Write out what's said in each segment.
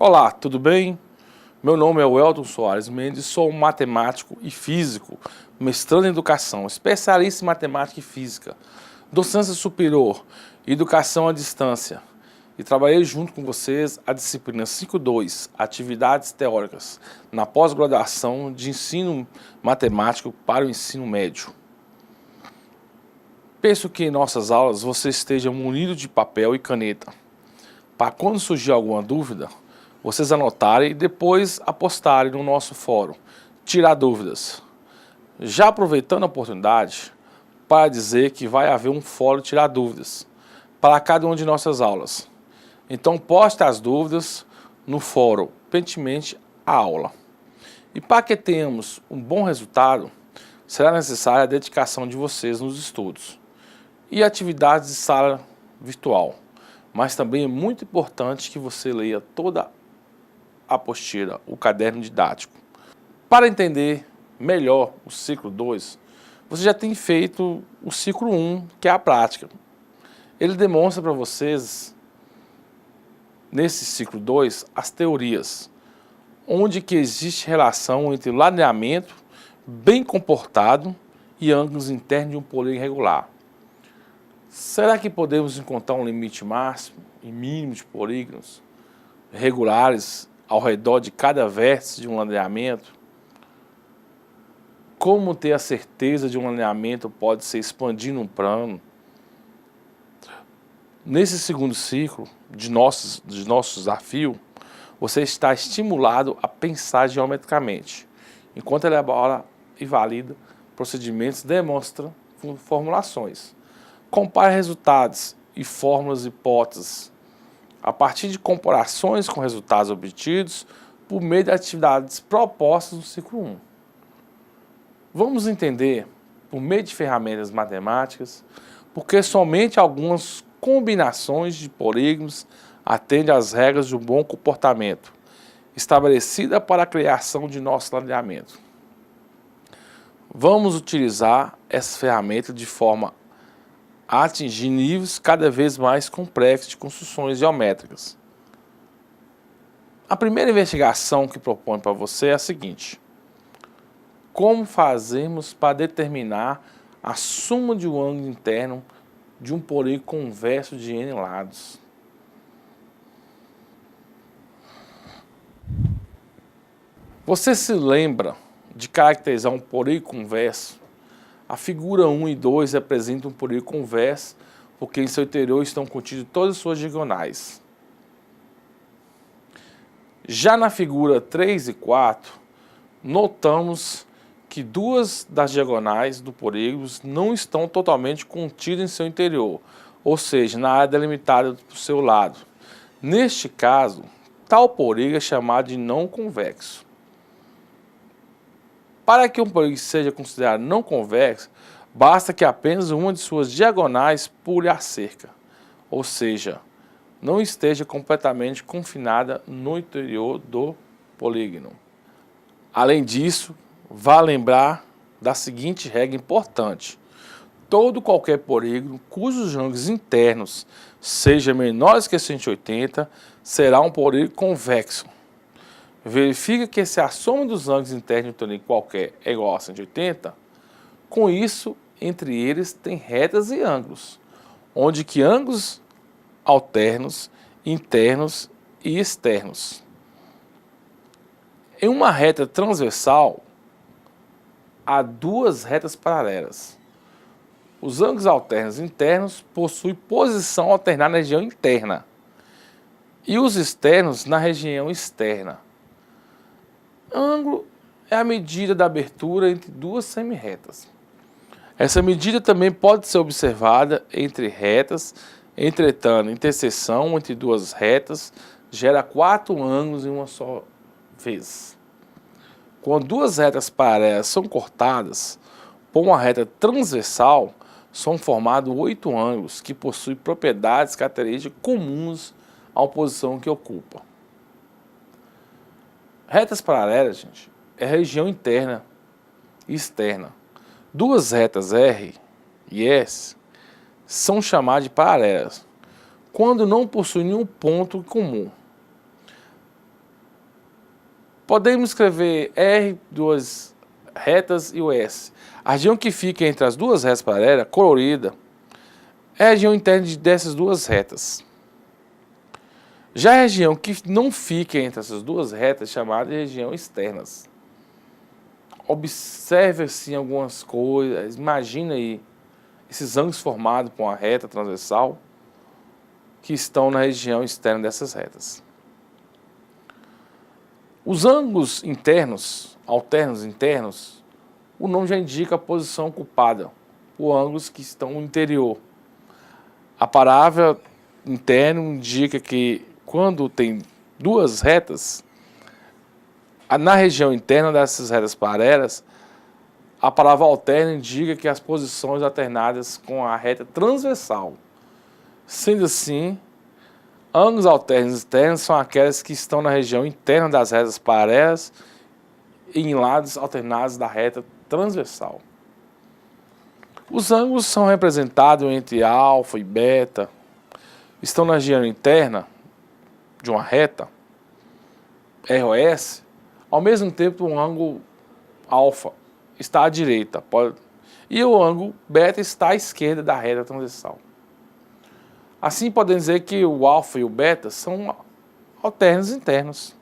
Olá, tudo bem? Meu nome é Welton Soares Mendes, sou um matemático e físico, mestrando em educação, especialista em matemática e física, docência superior e educação à distância. E trabalhei junto com vocês a disciplina 5.2, atividades teóricas, na pós-graduação de ensino matemático para o ensino médio. Penso que em nossas aulas você esteja munido de papel e caneta, para quando surgir alguma dúvida, vocês anotarem e depois apostarem no nosso fórum, tirar dúvidas. Já aproveitando a oportunidade para dizer que vai haver um fórum tirar dúvidas para cada uma de nossas aulas. Então poste as dúvidas no fórum pertinente à aula. E para que tenhamos um bom resultado, será necessária a dedicação de vocês nos estudos e atividades de sala virtual. Mas também é muito importante que você leia toda a apostila, o caderno didático. Para entender melhor o ciclo 2, você já tem feito o ciclo 1, que é a prática. Ele demonstra para vocês, nesse ciclo 2, as teorias, onde que existe relação entre ladeamento bem comportado e ângulos internos de um polígono irregular. Será que podemos encontrar um limite máximo e mínimo de polígonos regulares ao redor de cada vértice de um ladeamento? Como ter a certeza de um ladeamento pode ser expandido num plano? Nesse segundo ciclo de nosso desafio, você está estimulado a pensar geometricamente, enquanto elabora e valida procedimentos, demonstra formulações. Compare resultados e fórmulas e hipóteses a partir de comparações com resultados obtidos por meio de atividades propostas no ciclo 1. Vamos entender, por meio de ferramentas matemáticas, porque somente algumas combinações de polígonos atendem às regras de um bom comportamento, estabelecida para a criação de nosso ladeamento. Vamos utilizar essa ferramenta de forma a atingir níveis cada vez mais complexos de construções geométricas. A primeira investigação que proponho para você é a seguinte: como fazemos para determinar a soma de um ângulo interno de um polígono convexo de n lados? Você se lembra de caracterizar um polígono convexo? A figura 1 e 2 representam um polígono convexo, porque em seu interior estão contidas todas as suas diagonais. Já na figura 3 e 4, notamos que duas das diagonais do polígono não estão totalmente contidas em seu interior, ou seja, na área delimitada do seu lado. Neste caso, tal polígono é chamado de não convexo. Para que um polígono seja considerado não convexo, basta que apenas uma de suas diagonais pule a cerca, ou seja, não esteja completamente confinada no interior do polígono. Além disso, vale lembrar da seguinte regra importante: qualquer polígono cujos ângulos internos sejam menores que 180 será um polígono convexo. Verifica que se a soma dos ângulos internos de um polígono qualquer é igual a 180, com isso, entre eles tem retas e ângulos, onde que ângulos alternos, internos e externos. Em uma reta transversal, há duas retas paralelas. Os ângulos alternos internos possuem posição alternada na região interna e os externos na região externa. Ângulo é a medida da abertura entre duas semirretas. Essa medida também pode ser observada entre retas, entretanto, interseção entre duas retas gera 4 ângulos em uma só vez. Quando duas retas paralelas são cortadas por uma reta transversal, são formados 8 ângulos que possuem propriedades características comuns à posição que ocupa. Retas paralelas, gente, é região interna e externa. Duas retas R e S são chamadas de paralelas quando não possuem nenhum ponto comum. Podemos escrever R, duas retas e o S. A região que fica entre as duas retas paralelas, colorida, é a região interna dessas duas retas. Já a região que não fica entre essas duas retas é chamada de região externas. Observe assim algumas coisas, imagina aí esses ângulos formados por uma reta transversal que estão na região externa dessas retas. Os ângulos internos, alternos internos, o nome já indica a posição ocupada por ângulos que estão no interior. A palavra interno indica que quando tem duas retas, na região interna dessas retas paralelas, a palavra alterno indica que as posições alternadas com a reta transversal. Sendo assim, ângulos alternos externos são aquelas que estão na região interna das retas paralelas e em lados alternados da reta transversal. Os ângulos são representados entre alfa e beta, estão na região interna de uma reta, ROS, ao mesmo tempo o ângulo alfa está à direita e o ângulo beta está à esquerda da reta transversal. Assim podemos dizer que o alfa e o beta são alternos internos.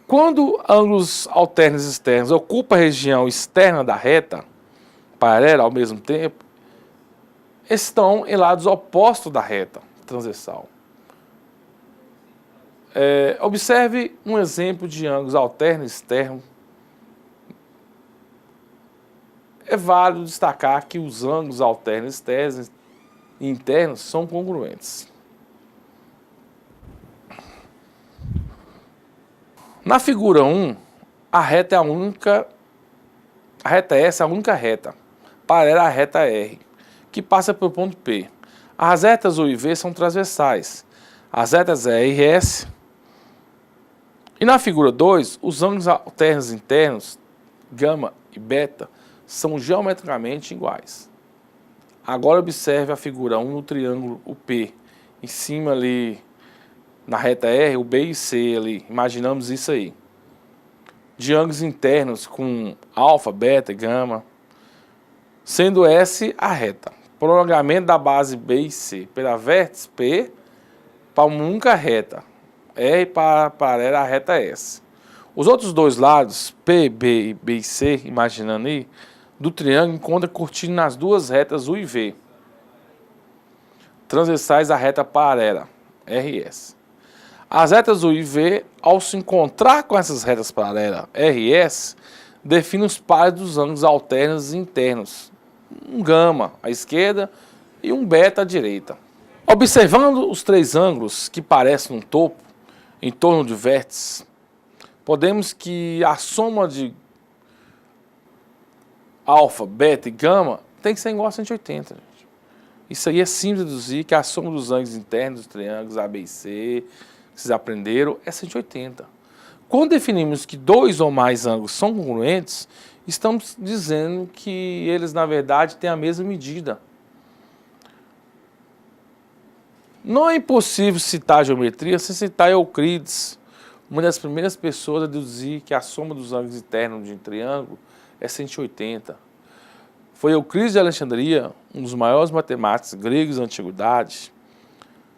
Quando ângulos alternos externos ocupam a região externa da reta paralela ao mesmo tempo, estão em lados opostos da reta transversal. Observe um exemplo de ângulos alternos externos. É válido destacar que os ângulos alternos externos e internos são congruentes. Na figura 1, a reta S é a única reta paralela à reta R, que passa pelo ponto P. As retas U e V são transversais. As retas R e S. E na figura 2, os ângulos alternos internos, gama e beta, são geometricamente iguais. Agora observe a figura 1 no triângulo UP. Em cima ali, na reta R, o B e C ali. Imaginamos isso aí. De ângulos internos com alfa, beta e gama. Sendo S a reta. Prolongamento da base B e C pela vértice P para uma única reta. R paralela à reta S. Os outros dois lados, P, B e C, imaginando aí, do triângulo encontra curtindo nas duas retas U e V, transversais à reta paralela, R e S. As retas U e V, ao se encontrar com essas retas paralelas, R e S, definem os pares dos ângulos alternos internos. Um gama à esquerda e um beta à direita. Observando os três ângulos que parecem um topo, em torno de vértices, podemos que a soma de alfa, beta e gama tem que ser igual a 180. Gente. Isso aí é simples de deduzir que a soma dos ângulos internos dos triângulos A, B e C, que vocês aprenderam, é 180. Quando definimos que dois ou mais ângulos são congruentes, estamos dizendo que eles, na verdade, têm a mesma medida. Não é impossível citar a geometria sem citar Euclides, uma das primeiras pessoas a deduzir que a soma dos ângulos internos de um triângulo é 180. Foi Euclides de Alexandria, um dos maiores matemáticos gregos da antiguidade.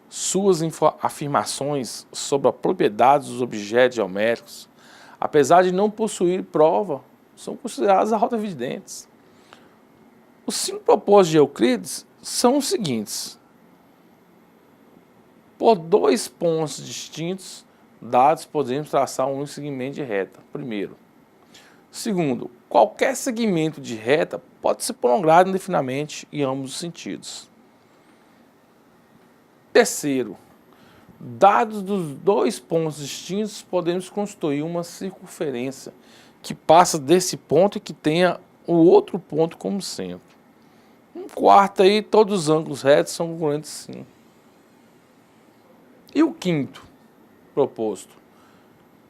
Suas afirmações sobre a propriedade dos objetos geométricos, apesar de não possuir prova, são consideradas autoevidentes. Os 5 propósitos de Euclides são os seguintes. Por 2 pontos distintos dados, podemos traçar um segmento de reta. Primeiro. Segundo, qualquer segmento de reta pode ser prolongado indefinidamente em ambos os sentidos. Terceiro, dados dos 2 pontos distintos, podemos construir uma circunferência que passa desse ponto e que tenha o outro ponto como centro. Um quarto aí, todos os ângulos retos são congruentes sim. E o quinto proposto?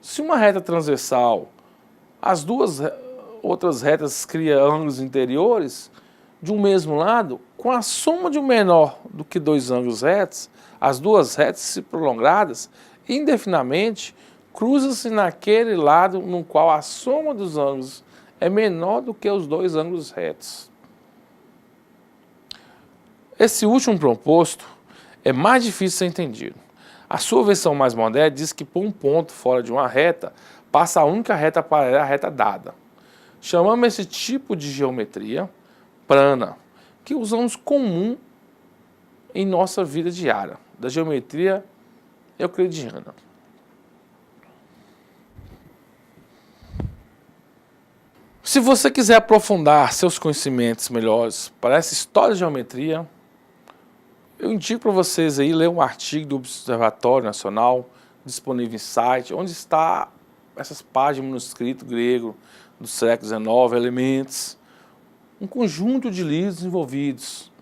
Se uma reta transversal, as duas outras retas criam ângulos interiores de um mesmo lado, com a soma de um menor do que 2 ângulos retos, as duas retas se prolongadas, indefinidamente, cruza-se naquele lado no qual a soma dos ângulos é menor do que os dois ângulos retos. Esse último proposto é mais difícil de ser entendido. A sua versão mais moderna diz que por um ponto fora de uma reta, passa a única reta paralela à reta dada. Chamamos esse tipo de geometria plana, que usamos comum em nossa vida diária, da geometria euclidiana. Se você quiser aprofundar seus conhecimentos melhores para essa história de geometria, eu indico para vocês aí ler um artigo do Observatório Nacional, disponível em site, onde está essas páginas de manuscrito grego do século XIX, Elements, um conjunto de livros desenvolvidos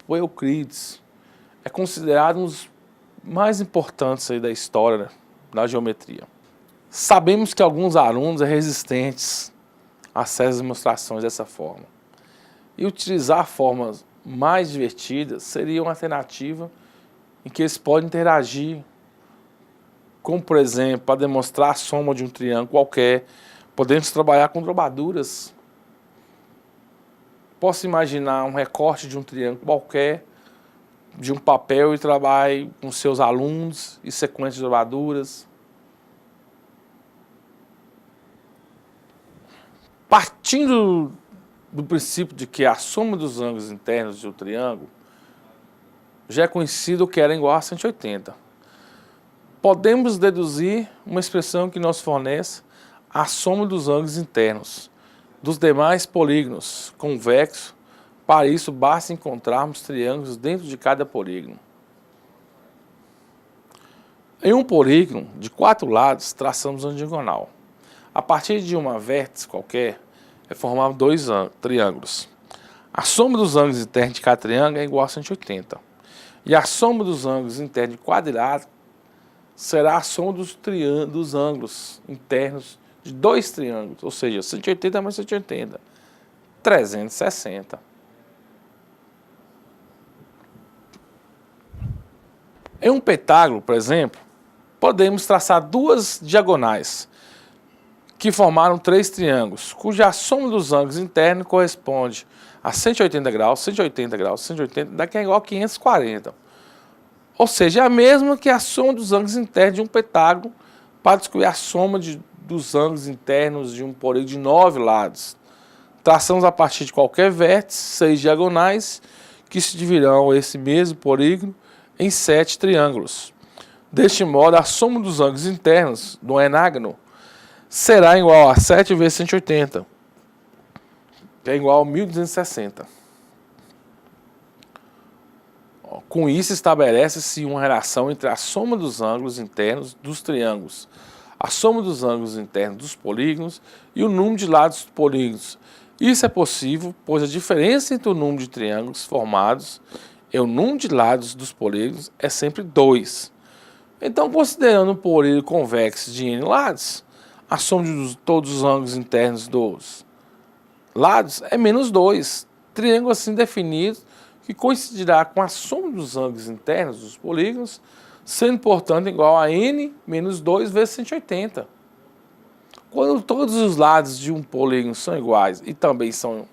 por Euclides. É considerado um dos mais importantes aí da história da geometria. Sabemos que alguns alunos são resistentes a essas demonstrações dessa forma. E utilizar formas mais divertidas seria uma alternativa em que eles podem interagir, como por exemplo, para demonstrar a soma de um triângulo qualquer, podemos trabalhar com drobaduras. Posso imaginar um recorte de um triângulo qualquer, de um papel, e trabalhar com seus alunos e sequências de drobaduras. Partindo do princípio de que a soma dos ângulos internos de um triângulo já é conhecido que era igual a 180. Podemos deduzir uma expressão que nos fornece a soma dos ângulos internos dos demais polígonos convexos. Para isso, basta encontrarmos triângulos dentro de cada polígono. Em um polígono de 4 lados, traçamos uma diagonal. A partir de uma vértice qualquer, é formado 2 triângulos. A soma dos ângulos internos de cada triângulo é igual a 180. E a soma dos ângulos internos de quadrilátero será a soma dos ângulos internos de 2 triângulos, ou seja, 180 mais 180, 360. Em um pentágono, por exemplo, podemos traçar 2 diagonais que formaram 3 triângulos, cuja soma dos ângulos internos corresponde a 180 graus, 180 graus, 180, daqui é igual a 540. Ou seja, é a mesma que a soma dos ângulos internos de um pentágono para descobrir a soma dos ângulos internos de um polígono de 9 lados. Traçamos a partir de qualquer vértice 6 diagonais que se dividirão esse mesmo polígono em 7 triângulos. Deste modo, a soma dos ângulos internos do enágono será igual a 7 vezes 180, que é igual a 1260. Com isso, estabelece-se uma relação entre a soma dos ângulos internos dos triângulos, a soma dos ângulos internos dos polígonos e o número de lados dos polígonos. Isso é possível, pois a diferença entre o número de triângulos formados e o número de lados dos polígonos é sempre 2. Então, considerando um polígono convexo de n lados, a soma de todos os ângulos internos dos lados é menos 2. Triângulo assim definido que coincidirá com a soma dos ângulos internos dos polígonos, sendo, portanto, igual a n menos 2 vezes 180. Quando todos os lados de um polígono são iguais e também são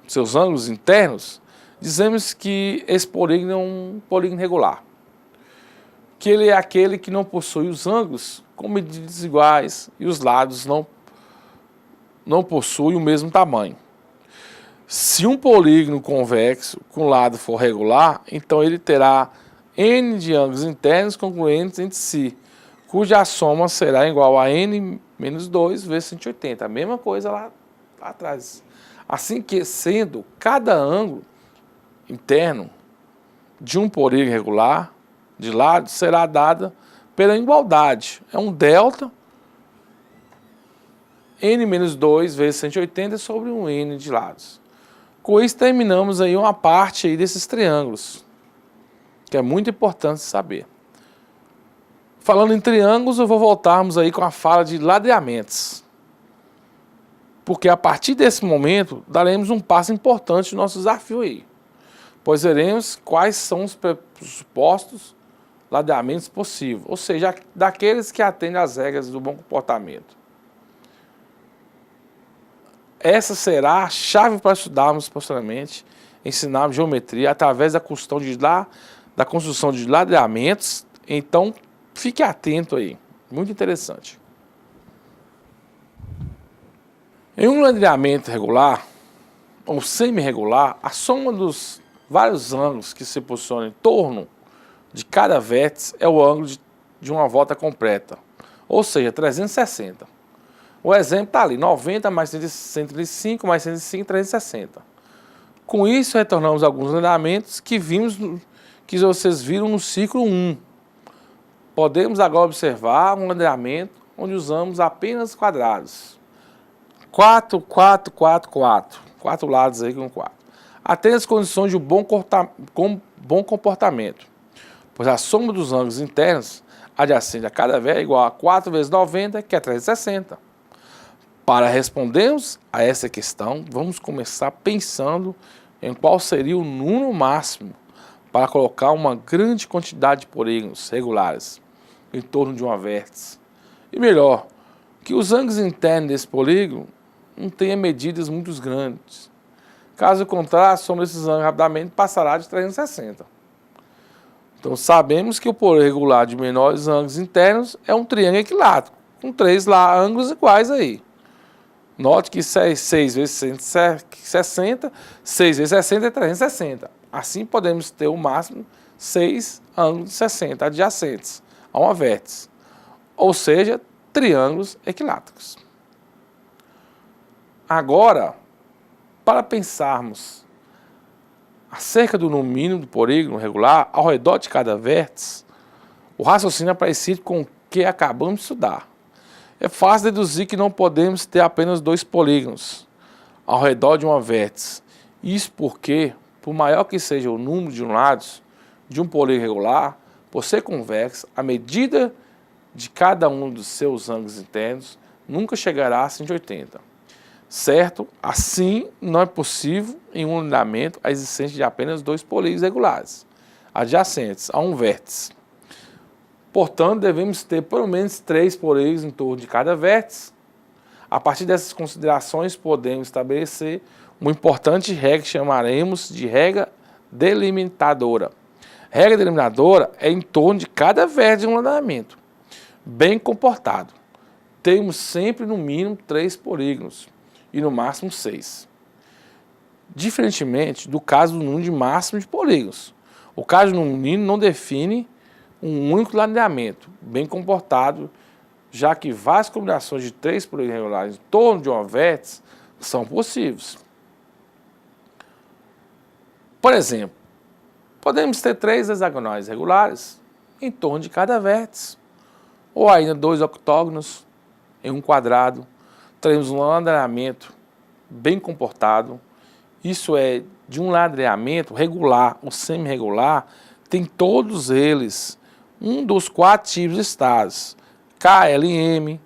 seus ângulos internos, dizemos que esse polígono é um polígono regular. Que ele é aquele que não possui os ângulos com medidas iguais e os lados não possuem o mesmo tamanho. Se um polígono convexo com lado for regular, então ele terá n de ângulos internos congruentes entre si, cuja soma será igual a n menos 2 vezes 180. A mesma coisa lá atrás. Assim que, sendo cada ângulo interno de um polígono regular de lado, será dada pela igualdade. É um delta n menos 2 vezes 180 sobre um n de lados. Com isso, terminamos aí uma parte aí desses triângulos, que é muito importante saber. Falando em triângulos, eu vou voltarmos aí com a fala de ladeamentos. Porque a partir desse momento, daremos um passo importante no nosso desafio aí. Pois veremos quais são os pressupostos ladeamentos possíveis, ou seja, daqueles que atendem às regras do bom comportamento. Essa será a chave para estudarmos posteriormente, ensinarmos geometria através da construção de ladeamentos. Então, fique atento aí, muito interessante. Em um ladeamento regular ou semi-regular, a soma dos vários ângulos que se posicionam em torno de cada vértice é o ângulo de uma volta completa, ou seja, 360. O exemplo está ali, 90 mais 105 mais 105, 360. Com isso, retornamos a alguns ladeamentos que vocês viram no ciclo 1. Podemos agora observar um ladeamento onde usamos apenas quadrados. 4, 4, 4, 4. 4 lados aí com 4. Até as condições de bom comportamento, pois a soma dos ângulos internos adjacentes a cada vértice é igual a 4 vezes 90, que é 360. Para respondermos a essa questão, vamos começar pensando em qual seria o número máximo para colocar uma grande quantidade de polígonos regulares em torno de uma vértice. E melhor, que os ângulos internos desse polígono não tenham medidas muito grandes. Caso contrário, a soma desses ângulos rapidamente passará de 360. Então sabemos que o polígono regular de menores ângulos internos é um triângulo equilátero, com 3 ângulos iguais aí. Note que 6 vezes 160, 6 vezes 60 é 360. Assim podemos ter o máximo 6 ângulos de 60 adjacentes a uma vértice, ou seja, triângulos equiláteros. Agora, para pensarmos acerca do número mínimo do polígono regular ao redor de cada vértice, o raciocínio é parecido com o que acabamos de estudar. É fácil deduzir que não podemos ter apenas 2 polígonos ao redor de uma vértice. Isso porque, por maior que seja o número de lados de um polígono regular, por ser convexo, a medida de cada um dos seus ângulos internos nunca chegará a 180. Certo? Assim, não é possível, em um ladeamento, a existência de apenas 2 polígonos regulares, adjacentes a um vértice. Portanto, devemos ter pelo menos 3 polígonos em torno de cada vértice. A partir dessas considerações, podemos estabelecer uma importante regra que chamaremos de regra delimitadora. Regra delimitadora é em torno de cada vértice de um ladeamento. Bem comportado, temos sempre no mínimo 3 polígonos e no máximo 6. Diferentemente do caso do número de máximo de polígonos. O caso do número mínimo não define um único ladeamento bem comportado, já que várias combinações de 3 polígonos regulares em torno de uma vértice são possíveis. Por exemplo, podemos ter 3 hexagonais regulares em torno de cada vértice, ou ainda 2 octógonos em um quadrado. Teremos um ladeamento bem comportado, isso é, de um ladeamento regular ou semi-regular, tem todos eles um dos 4 tipos de estados: KLM,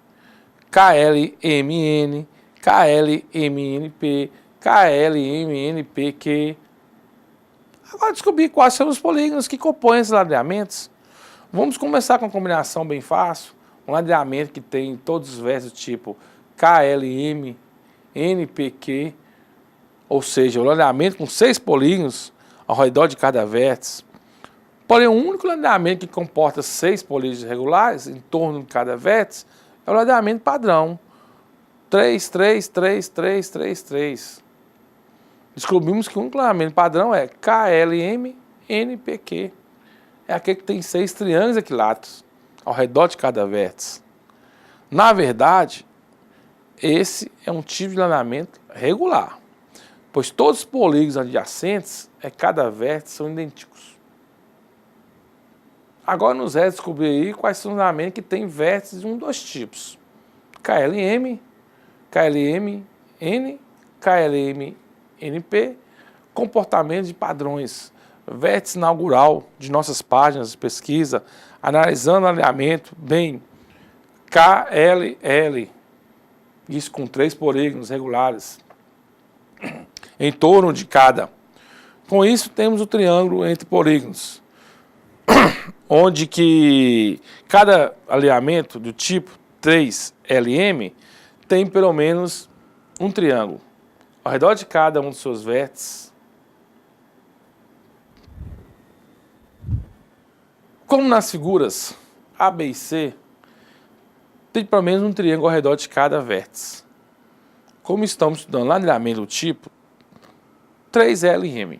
KLMN, KLMNP, KLMNPQ. Agora descobrir quais são os polígonos que compõem esses ladeamentos. Vamos começar com uma combinação bem fácil, um ladeamento que tem todos os vértices do tipo KLMNPQ, ou seja, um ladeamento com 6 polígonos ao redor de cada vértice. Porém, o único ladeamento que comporta 6 polígonos regulares em torno de cada vértice é o ladeamento padrão. 3, 3, 3, 3, 3, 3. Descobrimos que o único ladeamento padrão é KLMNPQ. É aquele que tem 6 triângulos equiláteros ao redor de cada vértice. Na verdade, esse é um tipo de ladeamento regular, pois todos os polígonos adjacentes a cada vértice são idênticos. Agora nos resta descobrir aí quais são os ladeamentos que têm vértices de dois tipos: KLM, KLMN, KLMNP, comportamento de padrões, vértice inaugural de nossas páginas de pesquisa, analisando o alinhamento, bem, KLL, isso com 3 polígonos regulares em torno de cada. Com isso, temos o triângulo entre polígonos. onde que cada alinhamento do tipo 3LM tem pelo menos um triângulo. Ao redor de cada um dos seus vértices, como nas figuras A, B e C, tem pelo menos um triângulo ao redor de cada vértice. Como estamos estudando alinhamento do tipo 3LM.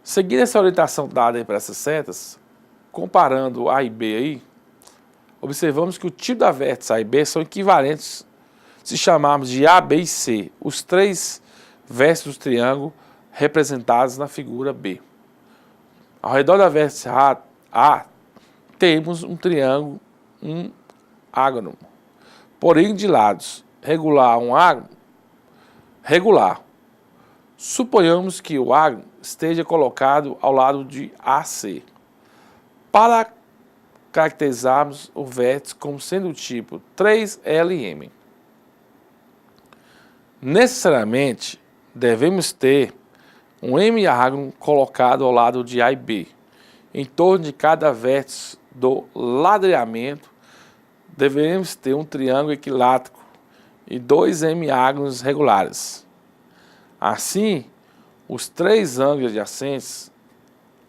Seguindo essa orientação dada aí para essas setas, comparando A e B aí, observamos que o tipo da vértice A e B são equivalentes se chamarmos de A, B e C, os três vértices do triângulo representados na figura B. Ao redor da vértice A temos um triângulo, um ágono, porém de lados regular, um ágono regular. Suponhamos que o ágono esteja colocado ao lado de AC. Para caracterizarmos o vértice como sendo do tipo 3LM, necessariamente devemos ter um M-ágono colocado ao lado de A e B. Em torno de cada vértice do ladreamento, devemos ter um triângulo equilátero e dois M-ágonos regulares. Assim, os três ângulos adjacentes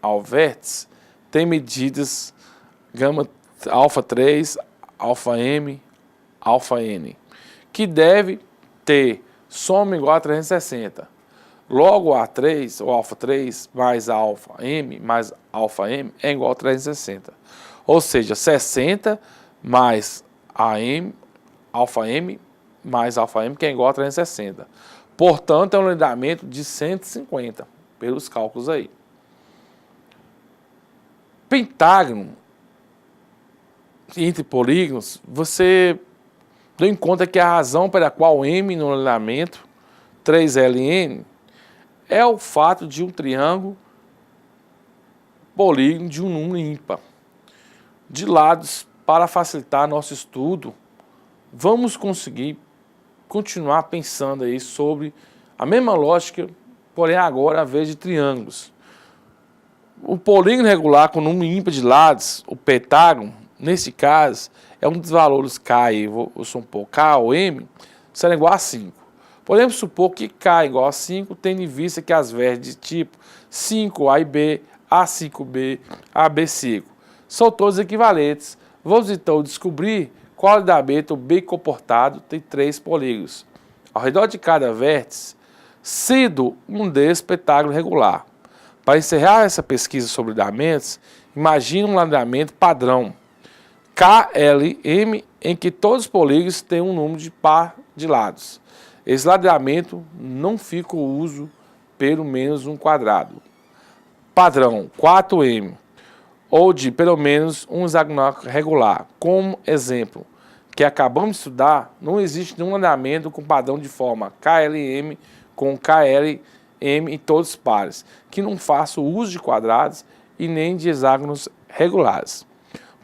ao vértice têm medidas gama alfa 3, alfa M, alfa N, que deve ter soma igual a 360. Logo, A3, ou alfa 3, mais alfa M é igual a 360. Ou seja, 60 mais AM, alfa M mais alfa M, que é igual a 360. Portanto, é um alinhamento de 150, pelos cálculos aí. Pentágono entre polígonos, você deu em conta que a razão pela qual M no alinhamento 3LN é o fato de um triângulo polígono de um número ímpar. De lados, para facilitar nosso estudo, vamos conseguir continuar pensando aí sobre a mesma lógica, porém agora a vez de triângulos. O polígono regular com número ímpar de lados, o pentágono, nesse caso, é um dos valores K, vou supor K ou M, será igual a 5. Podemos supor que K igual a 5, tendo em vista que as vértices de tipo 5A e B, A5B, AB5 são todos equivalentes. Vamos então descobrir qual alinhamento bem comportado tem 3 polígonos ao redor de cada vértice, sendo um desses pentágono regular. Para encerrar essa pesquisa sobre alinhamentos, imagine um alinhamento padrão KLM em que todos os polígonos têm um número de par de lados. Esse ladeamento não fica o uso pelo menos um quadrado. Padrão 4M, ou de pelo menos um hexagonal regular. Como exemplo que acabamos de estudar, não existe nenhum alinhamento com padrão de forma KLM com KLM em todos os pares, que não faça o uso de quadrados e nem de hexágonos regulares.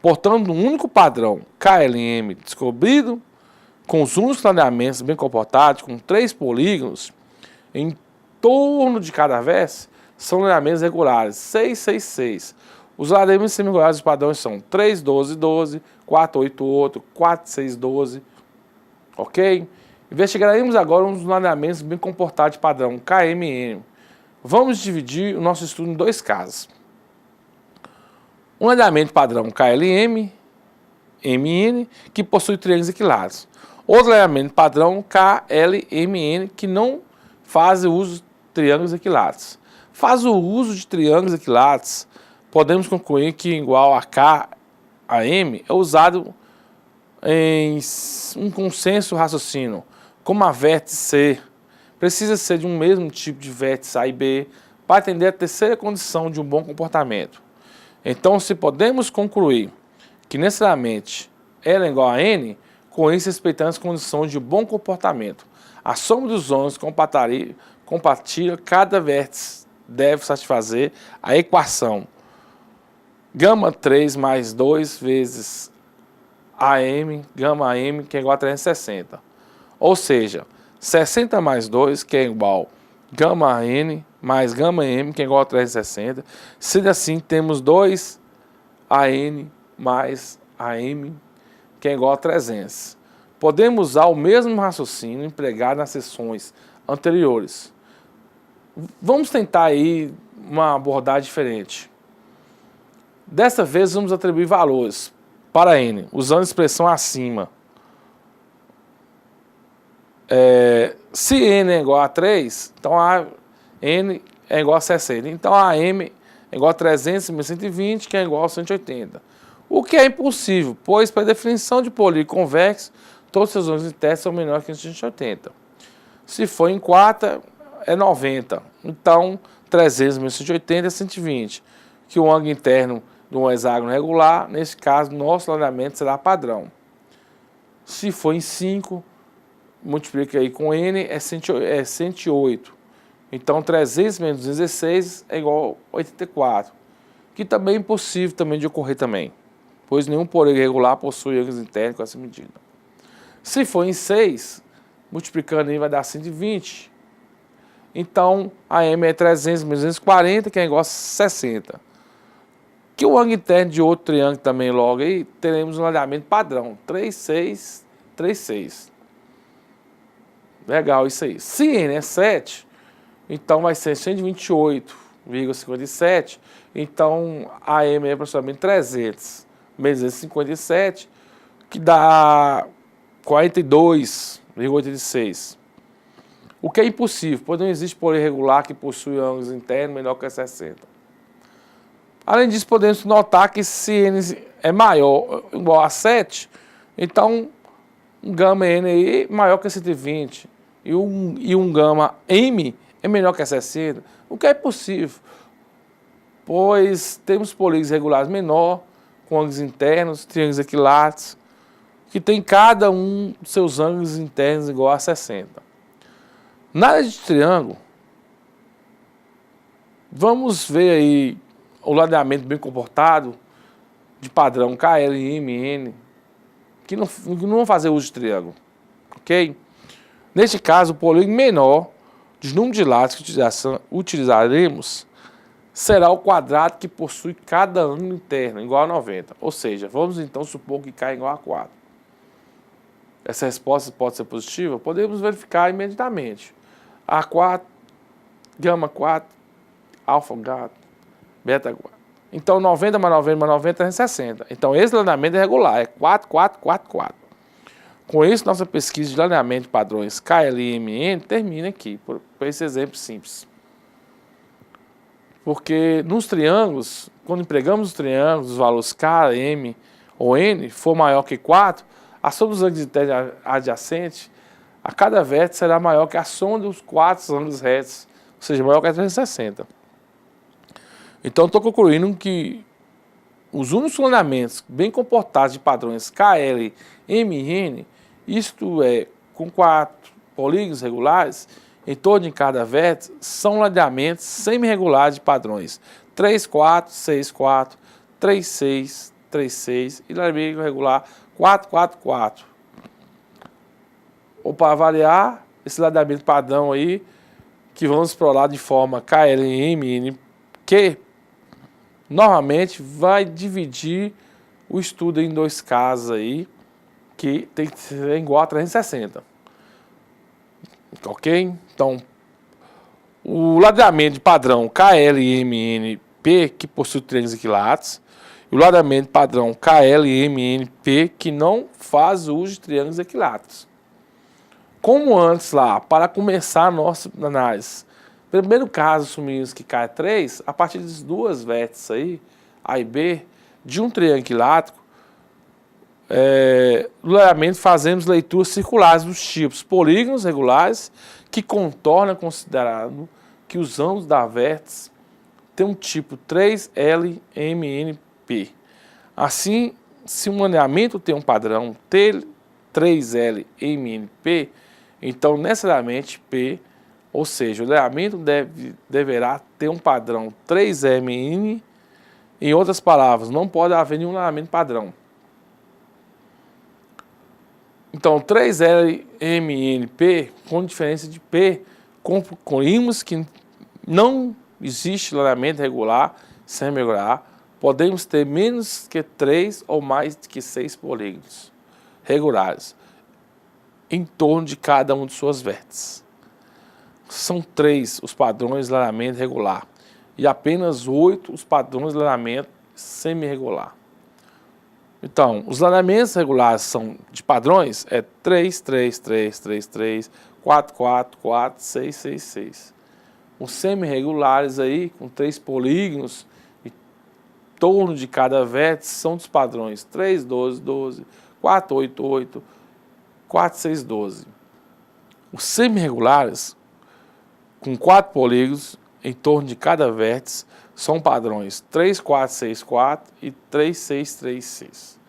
Portanto, um único padrão KLM descobrido, com os únicos alinhamentos bem comportados, com 3 polígonos, em torno de cada vértice, são alinhamentos regulares, 6, 6, 6. Os alinhamentos semi-regulares dos padrões são 3, 12, 12, 4, 8, 8, 4, 6, 12, ok? Investigaremos agora uns alinhamentos bem comportados de padrão KMN. Vamos dividir o nosso estudo em 2 casos. Um alinhamento padrão KLM, MN, que possui triângulos equiláteros. Outro alinhamento padrão KLMN, que não faz uso de triângulos equiláteros. Faz o uso de triângulos equiláteros, podemos concluir que igual a K a M é usado em um consenso raciocínio, como a vértice C precisa ser de um mesmo tipo de vértice A e B para atender a terceira condição de um bom comportamento. Então, se podemos concluir que necessariamente L é igual a N, com isso respeitando as condições de bom comportamento, a soma dos ônus compartilha, cada vértice deve satisfazer a equação gama 3 mais 2 vezes AM, gama M, que é igual a 360. Ou seja, 60 mais 2, que é igual gama N, mais gama M, que é igual a 360. Sendo assim, temos 2 AN mais AM, que é igual a 300. Podemos usar o mesmo raciocínio empregado nas sessões anteriores. Vamos tentar aí uma abordagem diferente. Dessa vez vamos atribuir valores para N, usando a expressão acima. Se N é igual a 3, então a N é igual a 60. Então a M é igual a 300 menos 120, que é igual a 180. O que é impossível, pois, para a definição de polígono convexo, todos os seus ângulos internos são menores que 180. Se for em 4, é 90. Então, 300 menos 180 é 120. Que o ângulo interno de um hexágono regular, nesse caso, nosso alinhamento será padrão. Se for em 5, multiplica aí com N, é 108. Então, 300 menos 216 é igual a 84. Que também é impossível também de ocorrer também, pois nenhum polígono regular possui ângulos internos com essa medida. Se for em 6, multiplicando aí vai dar 120. Então, a M é 300 menos 240, que é igual a 60. Que o ângulo interno de outro triângulo também logo aí, teremos um alinhamento padrão, 3, 6, 3, 6. Legal isso aí. Se N é 7, então vai ser 128,57. Então, a M é aproximadamente 300 menos 257, que dá 42,86. O que é impossível, pois não existe polígono regular que possui ângulos internos menor que 60. Além disso, podemos notar que se N é maior ou igual a 7, então um gama N aí é maior que 120 e um gama M é menor que 60, o que é possível, pois temos polígonos regulares menor, com ângulos internos, triângulos equiláteros, que tem cada um dos seus ângulos internos igual a 60. Na área de triângulo, vamos ver aí o ladeamento bem comportado de padrão KL, M, N, que não vão fazer uso de triângulo, ok? Neste caso, o polígono menor dos números de lados que utilizaremos será o quadrado que possui cada ângulo interno igual a 90. Ou seja, vamos então supor que K é igual a 4. Essa resposta pode ser positiva? Podemos verificar imediatamente. A4, gama 4, alfa 4, beta 4. Então, 90 mais 90 mais 90 é 60. Então, esse alinhamento é regular, é 4, 4, 4, 4. Com isso, nossa pesquisa de alinhamento de padrões KLMN termina aqui, por esse exemplo simples. Porque nos triângulos, quando empregamos os triângulos, os valores K, M ou N for maior que 4, a soma dos ângulos internos adjacentes a cada vértice será maior que a soma dos 4 ângulos retos, ou seja, maior que a 360. Então, estou concluindo que os únicos alinhamentos bem comportados de padrões KL, M e N, isto é, com 4 polígonos regulares em torno de cada vértice, são ladeamentos semi-regulares de padrões 3, 4, 6, 4, 3, 6, 3, 6 e ladeamento regular 4, 4, 4. Ou para variar, esse ladeamento padrão aí, que vamos explorar de forma KLM, que normalmente vai dividir o estudo em 2 casos aí, que tem que ser igual a 360. Ok? Então, o ladeamento de padrão KLMNP, que possui triângulos equiláteros, e o ladeamento padrão KLMNP, que não faz uso de triângulos equiláteros. Como antes lá, para começar a nossa análise, primeiro caso, assumimos que K é 3, a partir das duas vértices aí, A e B, de um triângulo equilátero, no ladeamento fazemos leituras circulares dos tipos polígonos regulares, que contorna considerando que os ângulos da vértice têm um tipo 3LMNP. Assim, se um alinhamento tem um padrão T3LMNP, então necessariamente P, ou seja, o alinhamento deverá ter um padrão 3MN. Em outras palavras, não pode haver nenhum alinhamento padrão. Então, 3LMNP, com diferença de P, concluímos que não existe alinhamento regular, semi-regular, podemos ter menos que 3 ou mais que 6 polígonos regulares em torno de cada um de suas vértices. São 3 os padrões de lineamento regular e apenas 8 os padrões de lineamento semi-regular. Então, os lineamentos regulares são de padrões, é 3, 3, 3, 3, 3, 4, 4, 4, 6, 6, 6. Os semi-regulares aí, com 3 polígonos em torno de cada vértice, são dos padrões 3, 12, 12, 4, 8, 8, 4, 6, 12. Os semi-regulares, com 4 polígonos em torno de cada vértice, são padrões 3, 4, 6, 4 e 3, 6, 3, 6.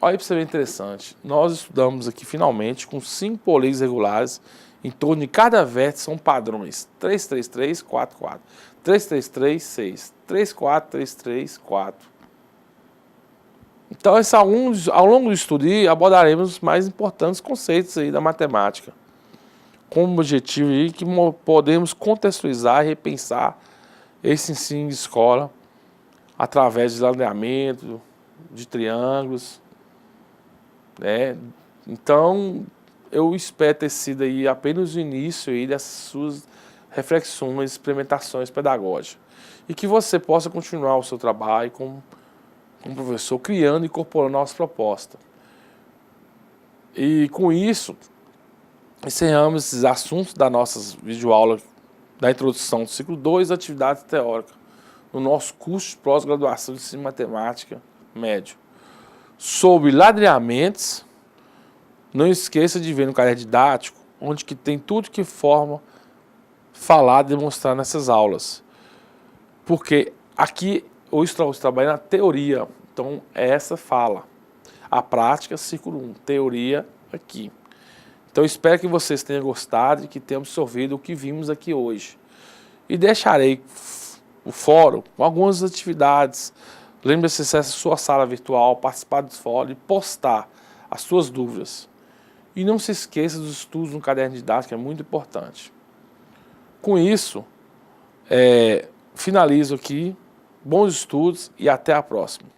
Olha para você ver interessante. Nós estudamos aqui finalmente com 5 polígonos regulares em torno de cada vértice são padrões 3, 3, 3, 4, 4, 3, 3, 3, 6, 3, 4, 3, 3, 4. Então, ao longo do estudo abordaremos os mais importantes conceitos aí da matemática, com o objetivo aí que podemos contextualizar e repensar esse ensino de escola através de alinhamento, de triângulos, né? Então, eu espero ter sido aí apenas o início aí dessas suas reflexões, experimentações pedagógicas, e que você possa continuar o seu trabalho como professor, criando e incorporando nossa proposta. E com isso, encerramos esses assuntos da nossa videoaula da introdução do ciclo 2, atividades teóricas, no nosso curso de pós-graduação de ensino matemática médio. Sobre ladrilhamentos, não esqueça de ver no caderno didático, onde que tem tudo que forma falar, demonstrar nessas aulas. Porque aqui eu estou trabalhando na teoria, então essa fala. A prática, ciclo 1, teoria aqui. Então espero que vocês tenham gostado e que tenham absorvido o que vimos aqui hoje. E deixarei o fórum com algumas atividades. Lembre-se de acessar a sua sala virtual, participar do fórum e postar as suas dúvidas. E não se esqueça dos estudos no caderno didático, que é muito importante. Com isso, finalizo aqui. Bons estudos e até a próxima.